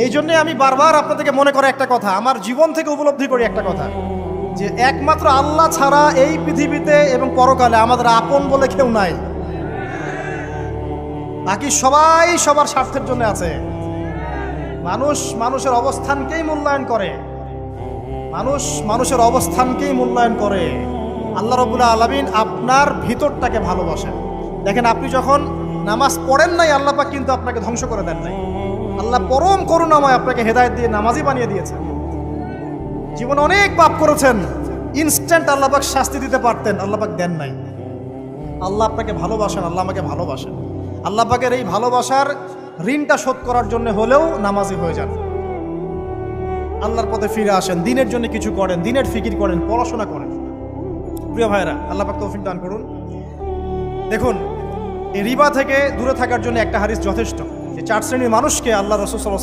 এই জন্যে আমি বারবার আপনাদেরকে মনে করে একটা কথা, আমার জীবন থেকে উপলব্ধি করি একটা কথা, যে একমাত্র আল্লাহ ছাড়া এই পৃথিবীতে এবং পরকালে আমাদের আপন বলে কেউ নাই। বাকি সবাই সবার স্বার্থের জন্য আছে। মানুষ মানুষের অবস্থানকেই মূল্যায়ন করে, মানুষ মানুষের অবস্থানকেই মূল্যায়ন করে। আল্লাহ রাব্বুল আলামিন আপনার ভিতরটাকে ভালোবাসেন। দেখেন, আপনি যখন নামাজ পড়েন নাই, আল্লাহ পাক কিন্তু আপনাকে ধ্বংস করে দেন নাই। আল্লাহ পরম করুণাময় আপনাকে হেদায়েত দিয়ে নামাজি বানিয়ে দিয়েছেন। জীবনে অনেক পাপ করেছেন, ইনস্ট্যান্ট আল্লাহ পাক শাস্তি দিতে পারতেন, আল্লাহ পাক দেন নাই। আল্লাহ আপনাকে ভালোবাসেন, আল্লাহ আমাকে ভালোবাসেন। আল্লাহ পাকের এই ভালোবাসার ঋণটা শোধ করার জন্য হলেও নামাজি হয়ে যান, আল্লাহর পথে ফিরে আসেন, দিনের জন্য কিছু করেন, দিনের ফিকির করেন, পড়াশোনা করেন। প্রিয় ভাইরা, আল্লাহ পাক তৌফিক দান করুন। দেখুন, এই রিবা থেকে দূরে থাকার জন্য একটা হাদিস যথেষ্ট, যে 4 শ্রেণীর মানুষকে আল্লাহ রাসূল সাল্লাল্লাহু